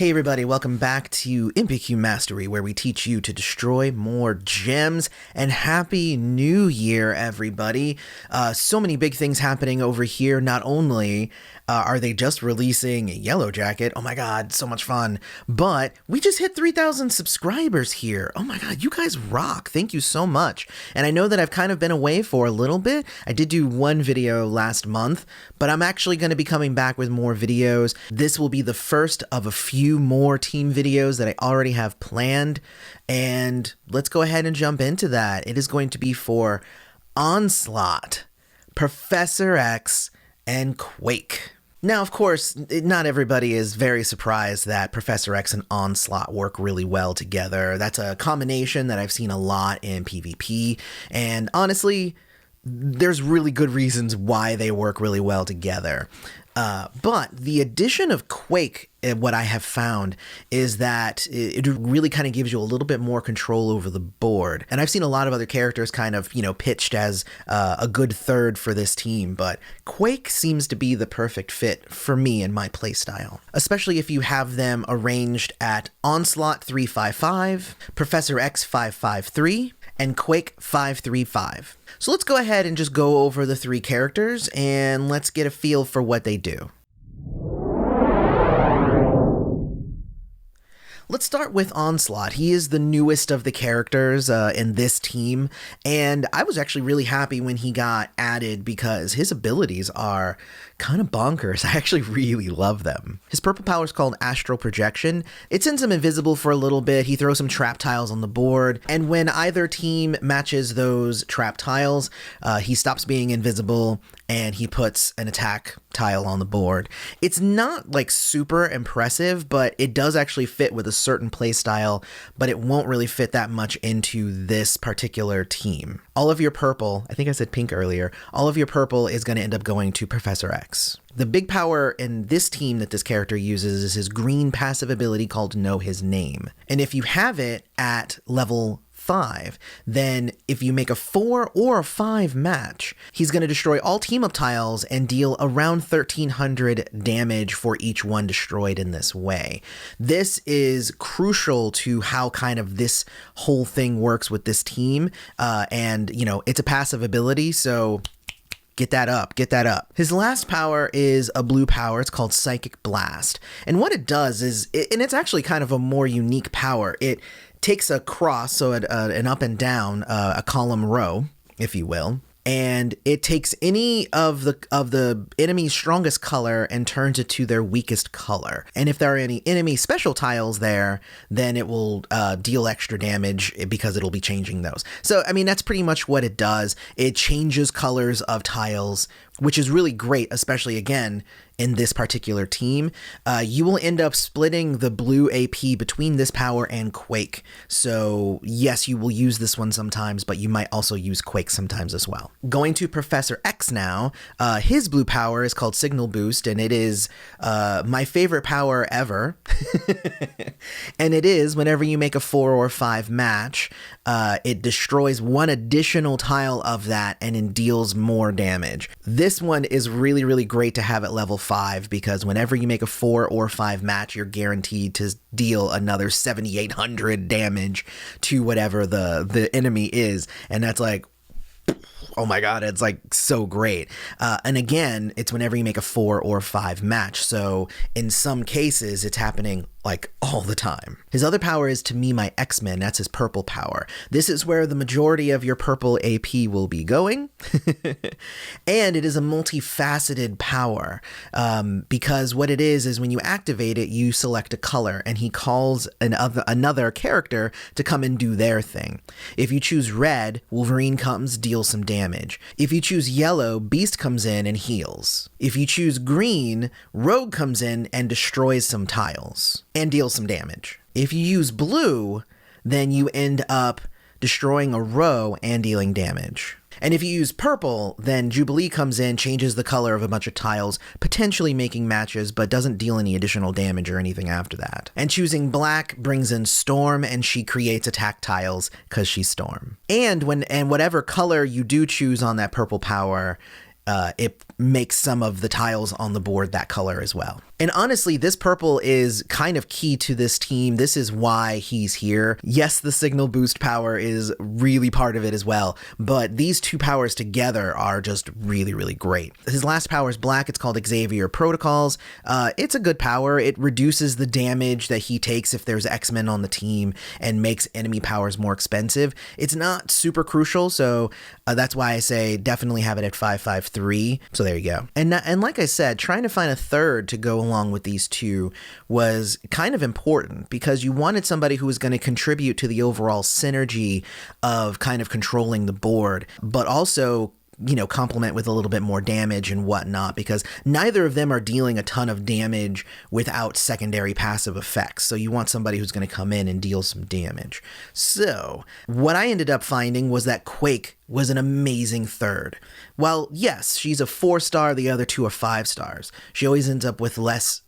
Hey everybody, welcome back to MPQ Mastery, where we teach you to destroy more gems, and Happy New Year, everybody. So many big things happening over here. Not only are they just releasing Yellow Jacket, oh my god, so much fun, but we just hit 3,000 subscribers here. Oh my god, you guys rock. Thank you so much. And I know that I've kind of been away for a little bit. I did do one video last month, but I'm actually going to be coming back with more videos. This will be the first of a few more team videos that I already have planned, and let's go ahead and jump into that. It is going to be for Onslaught, Professor X, and Quake. Now, of course, not everybody is very surprised that Professor X and Onslaught work really well together. That's a combination that I've seen a lot in PvP, and honestly, there's really good reasons why they work really well together. But the addition of Quake, what I have found, is that it really kind of gives you a little bit more control over the board. And I've seen a lot of other characters kind of, pitched as a good third for this team, but Quake seems to be the perfect fit for me and my playstyle. Especially if you have them arranged at Onslaught 355, Professor X 553, and Quake 535. So let's go ahead and just go over the three characters and let's get a feel for what they do. Let's start with Onslaught. He is the newest of the characters in this team, and I was actually really happy when he got added because his abilities are kind of bonkers. I actually really love them. His purple power is called Astral Projection. It sends him invisible for a little bit. He throws some trap tiles on the board, and when either team matches those trap tiles, he stops being invisible and he puts an attack tile on the board. It's not like super impressive, but it does actually fit with a certain play style, but it won't really fit that much into this particular team. All of your purple, I think I said pink earlier, all of your purple is going to end up going to Professor X. The big power in this team that this character uses is his green passive ability called Know His Name. And if you have it at level 5, then if you make a 4 or a 5 match, he's going to destroy all team up tiles and deal around 1,300 damage for each one destroyed in this way. This is crucial to how kind of this whole thing works with this team, and it's a passive ability, so get that up. His last power is a blue power. It's called Psychic Blast. And what it does is, and it's actually kind of a more unique power, it takes a cross, so an up and down, a column row, if you will, and it takes any of the enemy's strongest color and turns it to their weakest color. And if there are any enemy special tiles there, then it will deal extra damage because it'll be changing those. So, I mean, that's pretty much what it does. It changes colors of tiles, which is really great, especially, again, in this particular team. You will end up splitting the blue AP between this power and Quake. So yes, you will use this one sometimes, but you might also use Quake sometimes as well. Going to Professor X now, his blue power is called Signal Boost, and it is my favorite power ever. And it is whenever you make a 4 or 5 match, it destroys one additional tile of that and it deals more damage. This one is really, really great to have at level 5 because whenever you make a 4 or 5 match, you're guaranteed to deal another 7,800 damage to whatever the enemy is. And that's like, oh my god, it's like so great. And again, it's whenever you make a 4 or 5 match. So in some cases, it's happening like all the time. His other power is To Me My X-Men. That's his purple power. This is where the majority of your purple AP will be going. And it is a multifaceted power because what it is when you activate it, you select a color and he calls another character to come and do their thing. If you choose red, Wolverine comes, deals some damage. If you choose yellow, Beast comes in and heals. If you choose green, Rogue comes in and destroys some tiles and deals some damage. If you use blue, then you end up destroying a row and dealing damage. And if you use purple, then Jubilee comes in, changes the color of a bunch of tiles, potentially making matches, but doesn't deal any additional damage or anything after that. And choosing black brings in Storm, and she creates attack tiles because she's Storm. And whatever color you do choose on that purple power, it makes some of the tiles on the board that color as well. And honestly, this purple is kind of key to this team. This is why he's here. Yes, the signal boost power is really part of it as well, but these two powers together are just really, really great. His last power is black. It's called Xavier Protocols. It's a good power. It reduces the damage that he takes if there's X-Men on the team and makes enemy powers more expensive. It's not super crucial, so that's why I say definitely have it at 553. So there you go. And like I said, trying to find a third to go along with these two was kind of important because you wanted somebody who was going to contribute to the overall synergy of kind of controlling the board, but also, you know, complement with a little bit more damage and whatnot, because neither of them are dealing a ton of damage without secondary passive effects. So you want somebody who's going to come in and deal some damage. So what I ended up finding was that Quake was an amazing third. Well, yes, she's a 4-star, the other two are 5 stars. She always ends up with less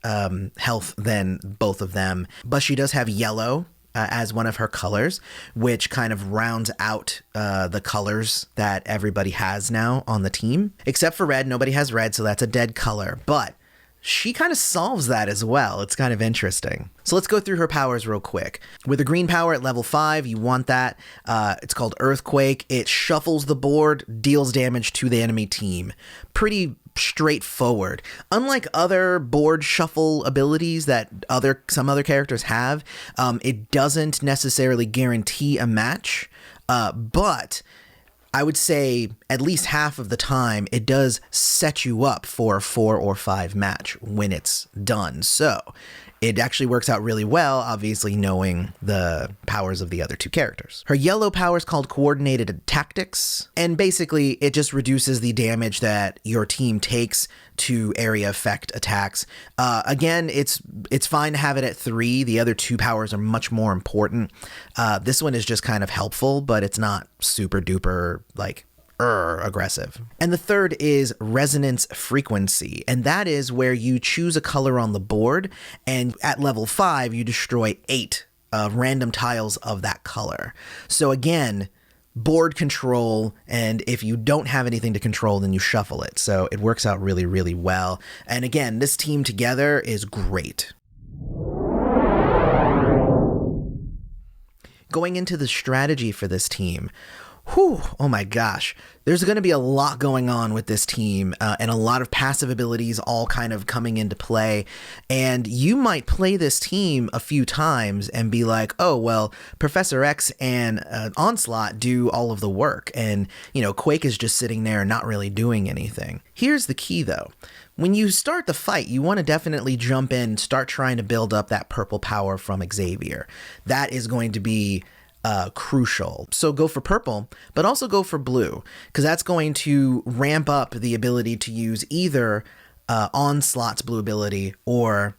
health than both of them, but she does have yellow as one of her colors, which kind of rounds out the colors that everybody has now on the team. Except for red, nobody has red, so that's a dead color. But she kind of solves that as well. It's kind of interesting. So let's go through her powers real quick. With a green power at level 5, you want that. It's called Earthquake. It shuffles the board, deals damage to the enemy team. Pretty straightforward. Unlike other board shuffle abilities that some other characters have, it doesn't necessarily guarantee a match, but I would say at least half of the time it does set you up for a 4 or 5 match when it's done. So it actually works out really well, obviously knowing the powers of the other two characters. Her yellow power is called Coordinated Tactics, and basically it just reduces the damage that your team takes to area effect attacks. Again, it's fine to have it at 3. The other two powers are much more important. This one is just kind of helpful, but it's not super duper like aggressive. And the third is Resonance Frequency, and that is where you choose a color on the board, and at level 5 you destroy 8 random tiles of that color. So again, board control, and if you don't have anything to control, then you shuffle it. So it works out really, really well. And again, this team together is great. Going into the strategy for this team, oh my gosh, there's going to be a lot going on with this team and a lot of passive abilities all kind of coming into play. And you might play this team a few times and be like, oh, well, Professor X and Onslaught do all of the work. And, you know, Quake is just sitting there not really doing anything. Here's the key, though. When you start the fight, you want to definitely jump in and start trying to build up that purple power from Xavier. That is going to be crucial. So go for purple, but also go for blue, because that's going to ramp up the ability to use either Onslaught's blue ability or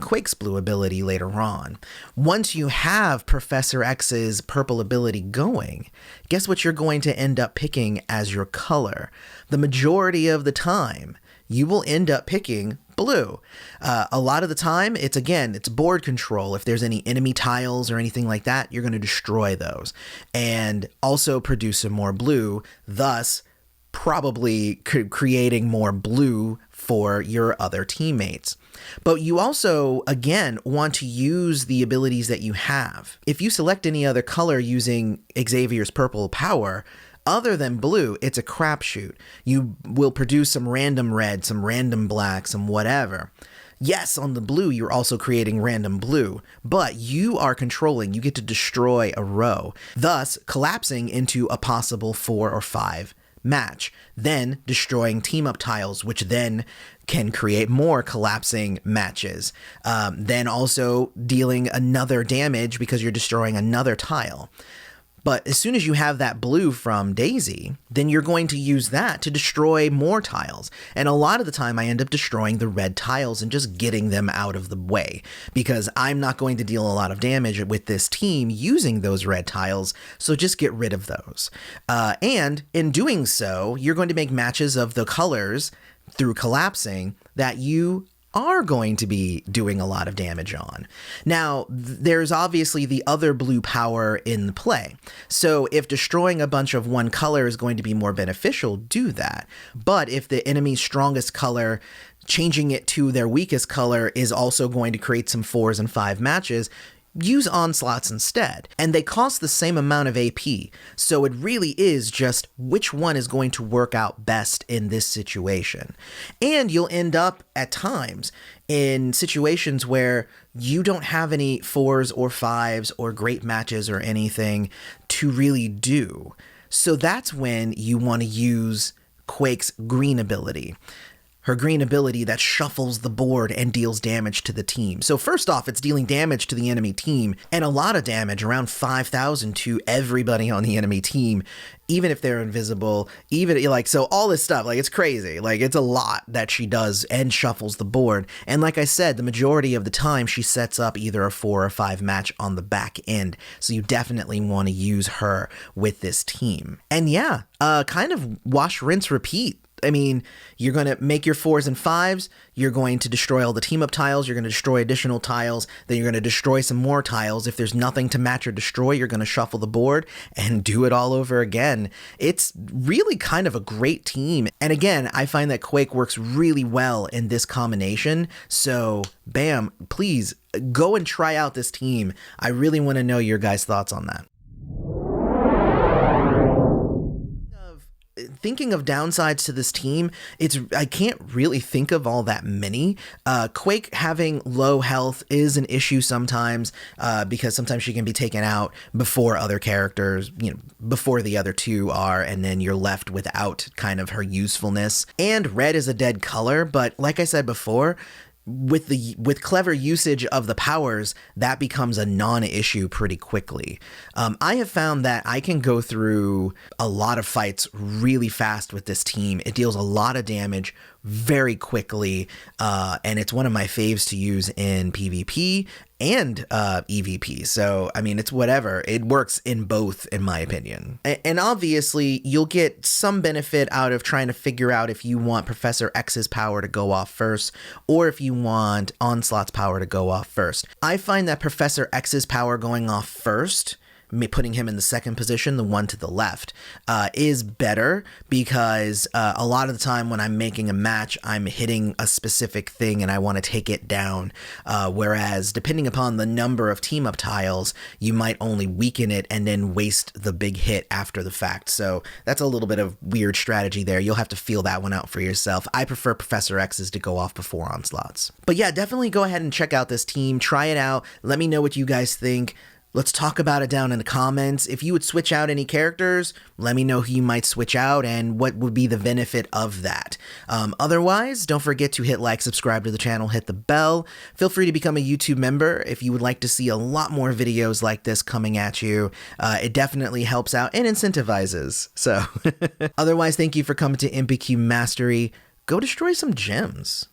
Quake's blue ability later on. Once you have Professor X's purple ability going, guess what you're going to end up picking as your color? The majority of the time, you will end up picking blue. A lot of the time, it's board control. If there's any enemy tiles or anything like that, you're going to destroy those and also produce some more blue, thus probably creating more blue for your other teammates. But you also, again, want to use the abilities that you have. If you select any other color using Xavier's purple power, other than blue, it's a crapshoot. You will produce some random red, some random black, some whatever. Yes, on the blue, you're also creating random blue, but you are controlling. You get to destroy a row, thus collapsing into a possible 4 or 5 match, then destroying team-up tiles, which then can create more collapsing matches, then also dealing another damage because you're destroying another tile. But as soon as you have that blue from Daisy, then you're going to use that to destroy more tiles. And a lot of the time I end up destroying the red tiles and just getting them out of the way, because I'm not going to deal a lot of damage with this team using those red tiles, so just get rid of those. And in doing so, you're going to make matches of the colors through collapsing that you are going to be doing a lot of damage on. Now, there's obviously the other blue power in the play. So if destroying a bunch of one color is going to be more beneficial, do that. But if the enemy's strongest color, changing it to their weakest color is also going to create some 4s and 5 matches, use Onslaughts instead. And they cost the same amount of AP, so it really is just which one is going to work out best in this situation. And you'll end up at times in situations where you don't have any 4s or 5s or great matches or anything to really do. So that's when you want to use Quake's green ability. Her green ability that shuffles the board and deals damage to the team. So first off, it's dealing damage to the enemy team, and a lot of damage, around 5,000 to everybody on the enemy team, even if they're invisible, even like, so all this stuff, like it's crazy. Like it's a lot that she does and shuffles the board. And like I said, the majority of the time she sets up either a 4 or 5 match on the back end. So you definitely want to use her with this team. And yeah, kind of wash, rinse, repeat. I mean, you're going to make your 4s and 5s, you're going to destroy all the team-up tiles, you're going to destroy additional tiles, then you're going to destroy some more tiles. If there's nothing to match or destroy, you're going to shuffle the board and do it all over again. It's really kind of a great team. And again, I find that Quake works really well in this combination. So, bam, please go and try out this team. I really want to know your guys' thoughts on that. Thinking of downsides to this team, I can't really think of all that many. Quake having low health is an issue sometimes, because sometimes she can be taken out before other characters, before the other two are, and then you're left without kind of her usefulness. And red is a dead color, but like I said before, with clever usage of the powers, that becomes a non-issue pretty quickly. I have found that I can go through a lot of fights really fast with this team. It deals a lot of damage very quickly, and it's one of my faves to use in PvP and EVP. So, I mean, it's whatever. It works in both, in my opinion. And obviously, you'll get some benefit out of trying to figure out if you want Professor X's power to go off first, or if you want Onslaught's power to go off first. I find that Professor X's power going off first, putting him in the second position, the one to the left, is better, because a lot of the time when I'm making a match, I'm hitting a specific thing and I want to take it down. Whereas depending upon the number of team up tiles, you might only weaken it and then waste the big hit after the fact. So that's a little bit of weird strategy there. You'll have to feel that one out for yourself. I prefer Professor X's to go off before Onslaught's. But yeah, definitely go ahead and check out this team. Try it out. Let me know what you guys think. Let's talk about it down in the comments. If you would switch out any characters, let me know who you might switch out and what would be the benefit of that. Otherwise, don't forget to hit like, subscribe to the channel, hit the bell. Feel free to become a YouTube member if you would like to see a lot more videos like this coming at you. It definitely helps out and incentivizes. So, otherwise, thank you for coming to MPQ Mastery. Go destroy some gems.